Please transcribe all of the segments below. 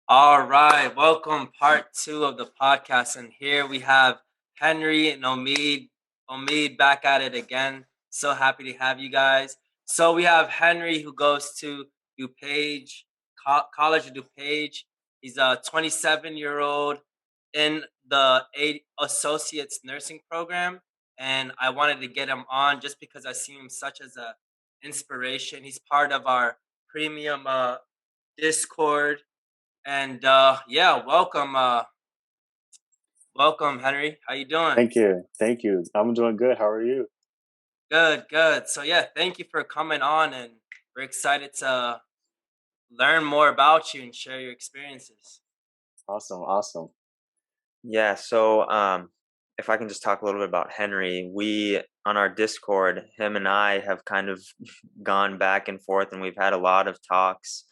All right, welcome part two of the podcast, and here we have Henry and Omid. Omid back at it again. So happy to have you guys. So we have Henry who goes to DuPage College of DuPage. He's a 27-year-old in the Associates Nursing Program, and I wanted to get him on just because I see him such as a inspiration. He's part of our premium Discord and yeah, welcome, Henry. How you doing? Thank you. Thank you. I'm doing good. How are you? Good, good. So yeah, thank you for coming on, and we're excited to learn more about you and share your experiences. Awesome. Awesome. Yeah, so if I can just talk a little bit about Henry, we on our Discord, him and I have kind of gone back and forth, and we've had a lot of talks.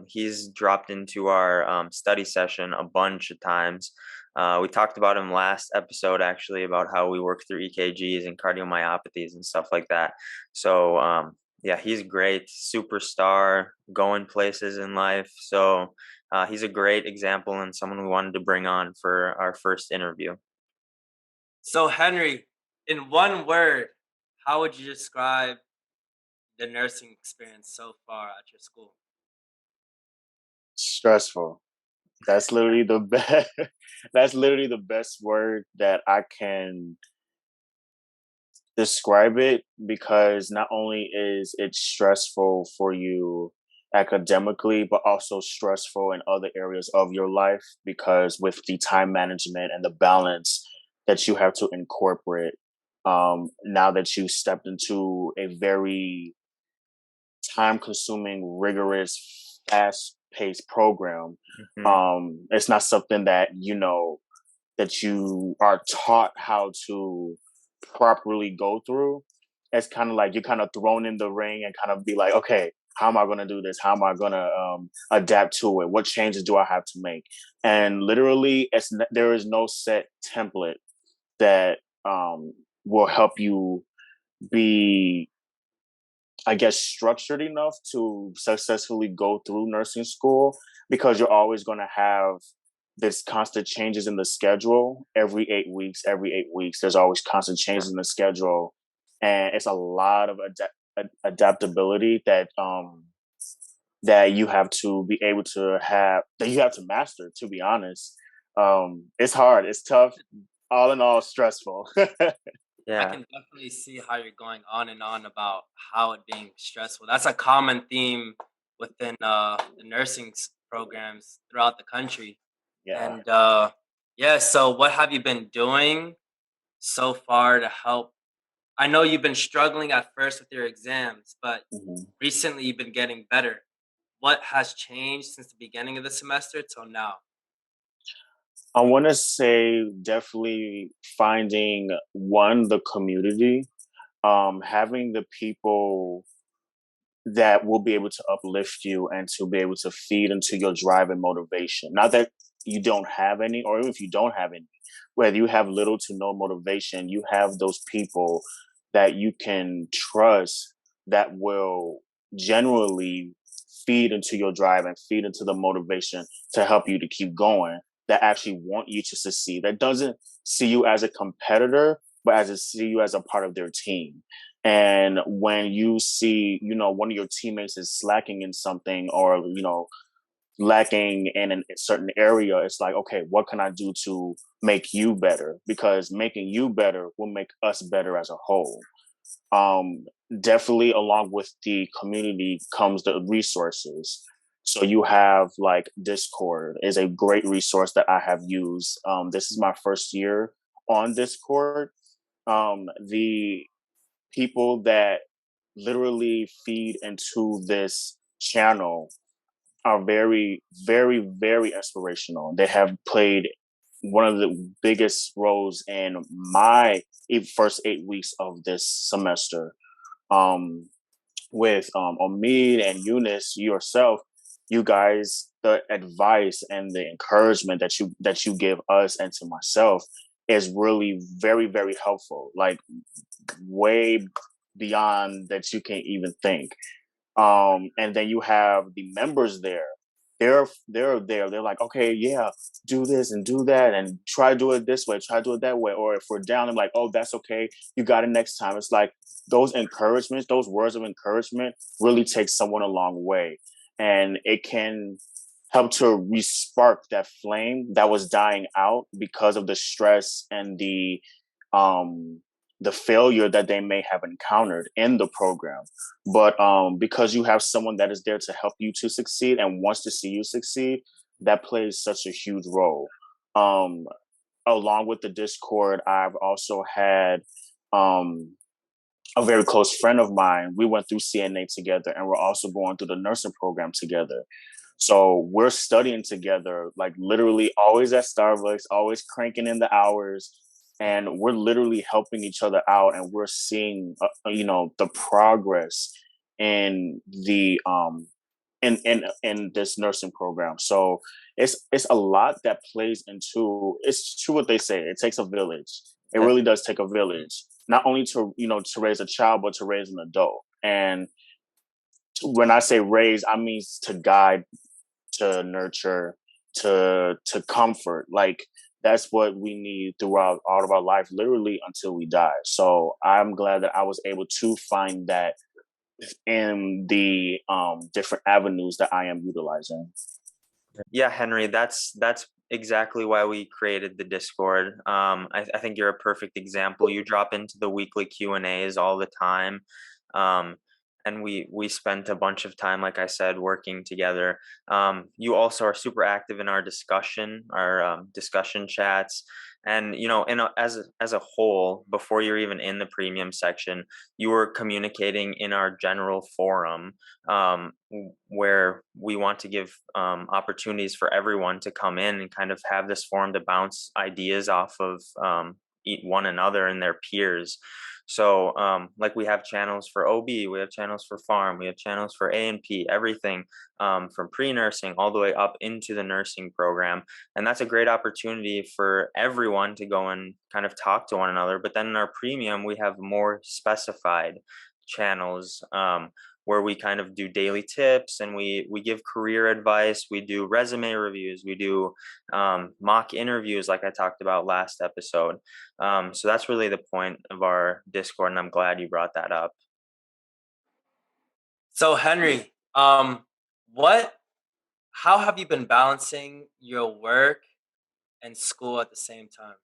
He's dropped into our study session a bunch of times. We talked about him last episode, actually, about how we work through EKGs and cardiomyopathies and stuff like that. So yeah, he's great, superstar, going places in life. So he's a great example and someone we wanted to bring on for our first interview. So Henry, in one word, how would you describe the nursing experience so far at your school? Stressful. That's literally the best. That's literally the best word that I can describe it, because not only is it stressful for you academically, but also stressful in other areas of your life, because with the time management and the balance that you have to incorporate, now that you stepped into a very time consuming, rigorous, fast paced program, it's not something that that you are taught how to properly go through. It's kind of like you're kind of thrown in the ring and kind of be like, okay, how am I going to do this? How am I going to adapt to it? What changes do I have to make? And literally, there is no set template that will help you be, I guess, structured enough to successfully go through nursing school, because you're always going to have this constant changes in the schedule every 8 weeks. Every 8 weeks, there's always constant changes in the schedule, and it's a lot of adaptability that you have to be able to have, that you have to master. To be honest, it's hard. It's tough. All in all, stressful. I can definitely see how you're going on and on about how it being stressful. That's a common theme within the nursing programs throughout the country. Yeah. And yeah, so what have you been doing so far to help? I know you've been struggling at first with your exams, but Mhm. recently you've been getting better. What has changed since the beginning of the semester till now? I want to say definitely finding the community, having the people that will be able to uplift you and to be able to feed into your drive and motivation. Not that you don't have any, or even if you don't have any, whether you have little to no motivation, you have those people that you can trust that will generally feed into your drive and feed into the motivation to help you to keep going, that actually want you to succeed, that doesn't see you as a competitor, but as a see you as a part of their team. And when you see, one of your teammates is slacking in something, or, lacking in a certain area, it's like, okay, what can I do to make you better? Because making you better will make us better as a whole. Um, Definitely, along with the community comes the resources. So you have, like, Discord is a great resource that I have used. This is my first year on Discord. The people that literally feed into this channel are very, very, very inspirational. They have played one of the biggest roles in my first 8 weeks of this semester. Um, with Omid and Eunice, yourself, you guys, the advice and the encouragement that you give us and to myself is really very, very helpful. Like, way beyond that you can even think. And then you have the members there they're there. They're like, okay, yeah, do this and do that, and try to do it this way, try to do it that way. Or if we're down, I'm like, oh, that's okay, you got it next time. It's like those encouragements, those words of encouragement, really take someone a long way, and it can help to respark that flame that was dying out because of the stress and um the failure that they may have encountered in the program. But because you have someone that is there to help you to succeed and wants to see you succeed, that plays such a huge role. Um, Along with the Discord, I've also had a very close friend of mine. We went through CNA together, and we're also going through the nursing program together. So we're studying together, like literally always at Starbucks, always cranking in the hours, and we're literally helping each other out, and we're seeing, the progress in the in this nursing program. So it's a lot that plays into. It's true what they say. It takes a village. It really does take a village, not only to to raise a child, but to raise an adult. And when I say raise, I mean to guide, to nurture, to comfort. Like that's what we need throughout all of our life, literally until we die. So I'm glad that I was able to find that in the different avenues that I am utilizing. Yeah, Henry, that's exactly why we created the Discord. I think you're a perfect example. You drop into the weekly Q&As all the time. Um, and we spent a bunch of time, like I said, working together. You also are super active in our discussion chats. And as a whole, before you're even in the premium section, you were communicating in our general forum, where we want to give opportunities for everyone to come in and kind of have this forum to bounce ideas off of one another and their peers. So like we have channels for OB, we have channels for farm, we have channels for A&P, everything from pre-nursing all the way up into the nursing program. And that's a great opportunity for everyone to go and kind of talk to one another. But then in our premium, we have more specified channels, where we kind of do daily tips, and we give career advice, we do resume reviews, we do mock interviews like I talked about last episode. So that's really the point of our Discord, and I'm glad you brought that up. So Henry, what how have you been balancing your work and school at the same time?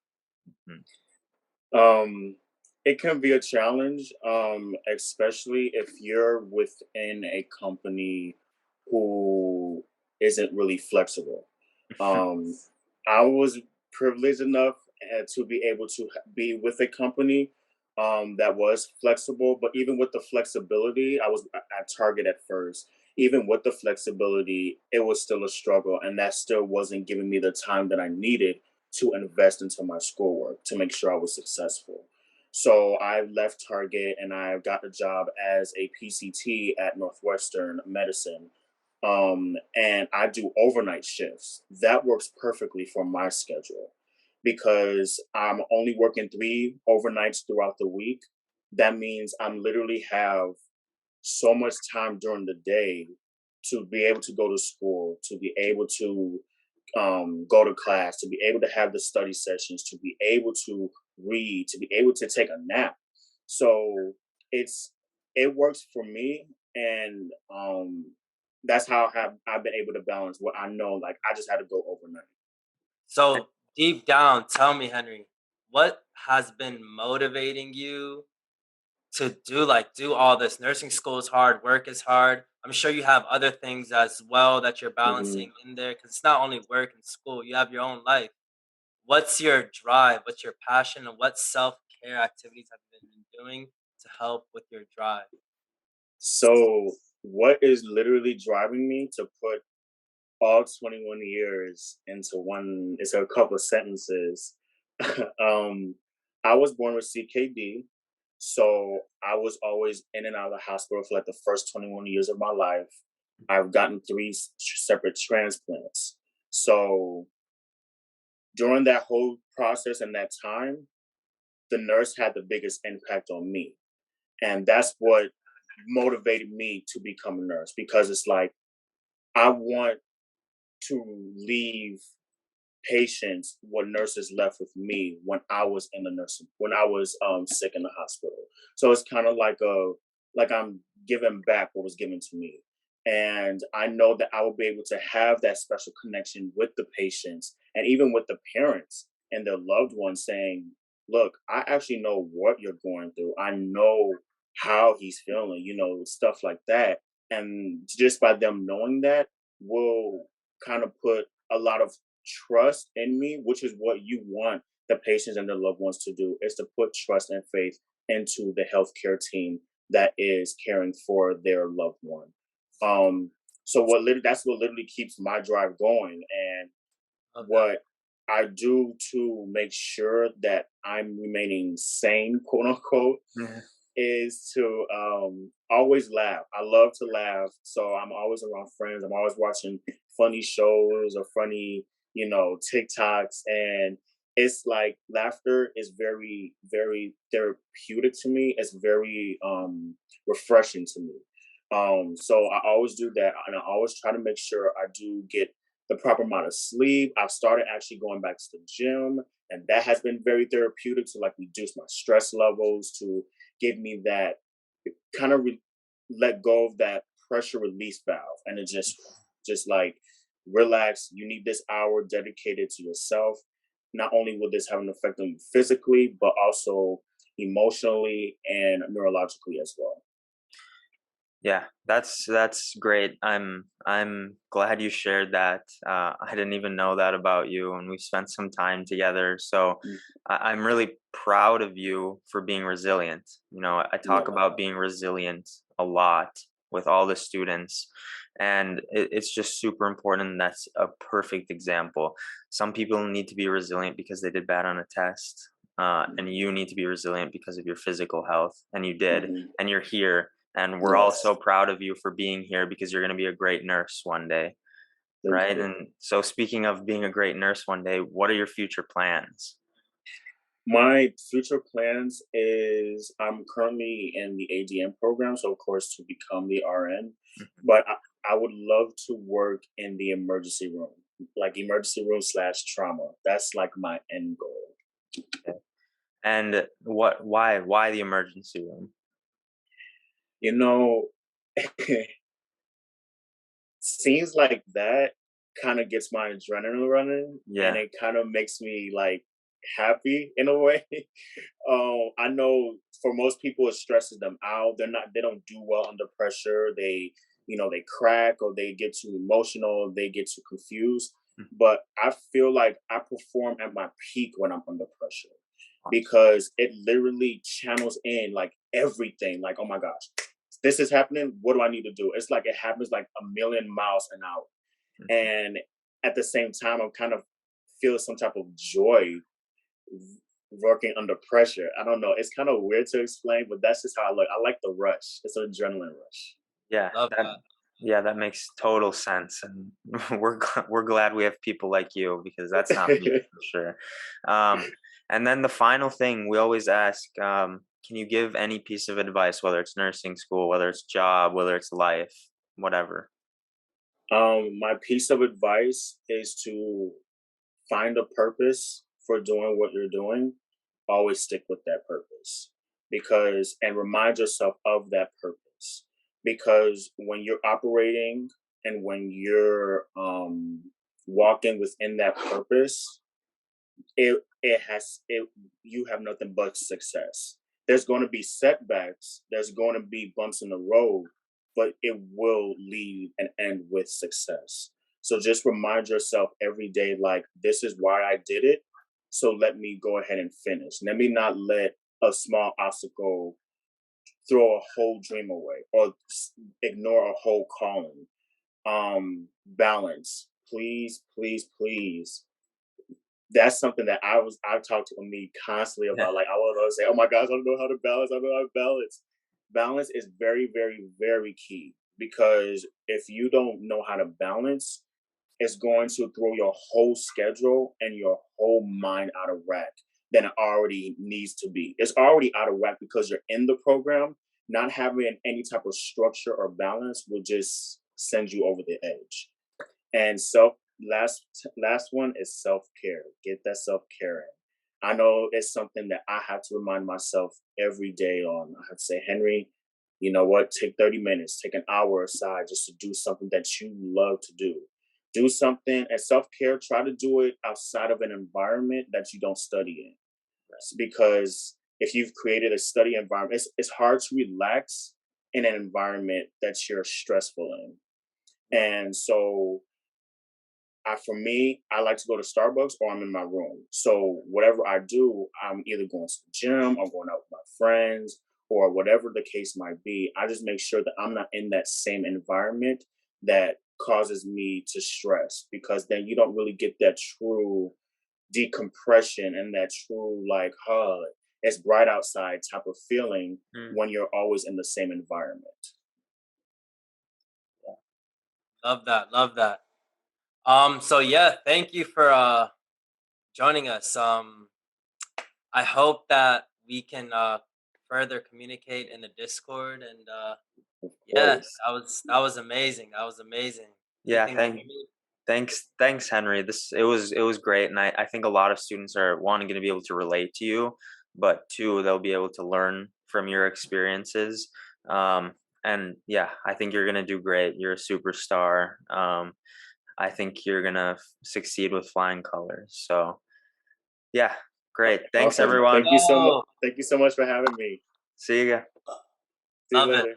Mhm. Um, it can be a challenge, especially if you're within a company who isn't really flexible. Um, I was privileged enough to be able to be with a company that was flexible, but even with the flexibility, I was at Target at first. Even with the flexibility, it was still a struggle, and that still wasn't giving me the time that I needed to invest into my schoolwork to make sure I was successful. So I left Target and I got a job as a PCT at Northwestern Medicine. And I do overnight shifts. That works perfectly for my schedule because I'm only working 3 overnights throughout the week. That means I'm literally have so much time during the day to be able to go to school, to be able to go to class, to be able to have the study sessions, to be able to read, to be able to take a nap. So it's it works for me, and that's how I've been able to balance what I know. Like I just had to go overnight. So deep down, tell me, Henry, what has been motivating you to do all this? Nursing school is hard, work is hard. I'm sure you have other things as well that you're Mhm. balancing in there because it's not only work and school, you have your own life. What's your drive? What's your passion? And what self care activities have you been doing to help with your drive? So what is literally driving me to put all 21 years into one? It's a couple of sentences. um, I was born with CKD, so I was always in and out of the hospital for like the first 21 years of my life. I've gotten three separate transplants. So during that whole process and that time, the nurse had the biggest impact on me. And that's what motivated me to become a nurse because it's like, I want to leave patients what nurses left with me when I was in the nursing when I was sick in the hospital. So it's kind of like I'm giving back what was given to me. And I know that I will be able to have that special connection with the patients and even with the parents and their loved ones saying, look, I actually know what you're going through. I know how he's feeling, stuff like that. And just by them knowing that will kind of put a lot of trust in me, which is what you want the patients and their loved ones to do, is to put trust and faith into the healthcare team that is caring for their loved one. So that's what literally keeps my drive going, and Okay. what I do to make sure that I'm remaining sane, quote unquote, Yeah. is to always laugh. I love to laugh, so I'm always around friends. I'm always watching funny shows or funny, TikToks, and it's like laughter is very, very therapeutic to me. It's very refreshing to me. So I always do that, and I always try to make sure I do get the proper amount of sleep. I've started actually going back to the gym, and that has been very therapeutic to like reduce my stress levels, to give me that kind of let go of that pressure release valve, and it just like relax. You need this hour dedicated to yourself. Not only will this have an effect on you physically, but also emotionally and neurologically as well. Yeah, that's great. I'm glad you shared that. I didn't even know that about you, and we've spent some time together. So Mm. I'm really proud of you for being resilient. I talk Yeah, about being resilient a lot with all the students, and it's just super important. And that's a perfect example. Some people need to be resilient because they did bad on a test, and you need to be resilient because of your physical health, and you did, hmm, and you're here, and we're all yes, so proud of you for being here because you're going to be a great nurse one day, thank right? you. And so, speaking of being a great nurse one day, what are your future plans? My future plans is I'm currently in the ADN program, so of course to become the RN, Mhm. but I would love to work in the emergency room, like emergency room slash trauma. That's like my end goal. Okay. And why the emergency room? You know, scenes like that kind of gets my adrenaline running, and Yeah. it kind of makes me like happy in a way. I know for most people it stresses them out. They don't do well under pressure. They crack, or they get too emotional, they get too confused. Mhm. But I feel like I perform at my peak when I'm under pressure, Awesome. because it literally channels in like everything. Like, oh my gosh, this is happening. What do I need to do? It's like it happens like a million miles an hour. Mhm. And at the same time, I'm kind of feel some type of joy working under pressure. I don't know. It's kind of weird to explain, but that's just how I look. I like the rush. It's an adrenaline rush. Yeah, Love that that. yeah, that makes total sense, and we're glad we have people like you because that's not me for sure. Um, and then the final thing we always ask, can you give any piece of advice, whether it's nursing school, whether it's job, whether it's life, whatever? My piece of advice is to find a purpose for doing what you're doing. Always stick with that purpose, and remind yourself of that purpose. Because when you're operating and when you're walking within that purpose, you have nothing but success. There's going to be setbacks, there's going to be bumps in the road, but it will lead and end with success. So just remind yourself every day, like, this is why I did it, so let me go ahead and finish. Let me not let a small obstacle throw a whole dream away, or ignore a whole calling. Balance, please, please, please. That's something that I've talked to me constantly Yeah. about. Like, I would always say, "Oh my gosh, I don't know how to balance. I don't know how to balance." Balance is very, very, very key, because if you don't know how to balance, it's going to throw your whole schedule and your whole mind out of whack than it already needs to be. It's already out of whack because you're in the program. Not having any type of structure or balance will just send you over the edge. And last one is self-care. Get that self-care in. I know it's something that I have to remind myself every day on. I have to say, Henry, you know what? Take 30 minutes, take an hour aside just to do something that you love to do. Do something and self-care, try to do it outside of an environment that you don't study in. Because if you've created a study environment, it's hard to relax in an environment that you're stressful in. And so for me, I like to go to Starbucks or I'm in my room. So whatever I do, I'm either going to the gym or going out with my friends or whatever the case might be. I just make sure that I'm not in that same environment that causes me to stress, because then you don't really get that true decompression and that true like, it's bright outside type of feeling when you're always in the same environment. Love that. Love that. So yeah, thank you for joining us. I hope that we can further communicate in the Discord, and Of yeah, course. that was amazing. That was amazing. Yeah, Anything more? Maybe? thanks, Henry. It was great, and I think a lot of students are wanting to be able to relate to you, but two, they'll be able to learn from your experiences. And yeah, I think you're gonna do great. You're a superstar. I think you're gonna succeed with flying colors. So yeah, great. Thanks, Awesome. everyone. Thank you so much. Oh, Thank you so much for having me. See you. See you love it. later.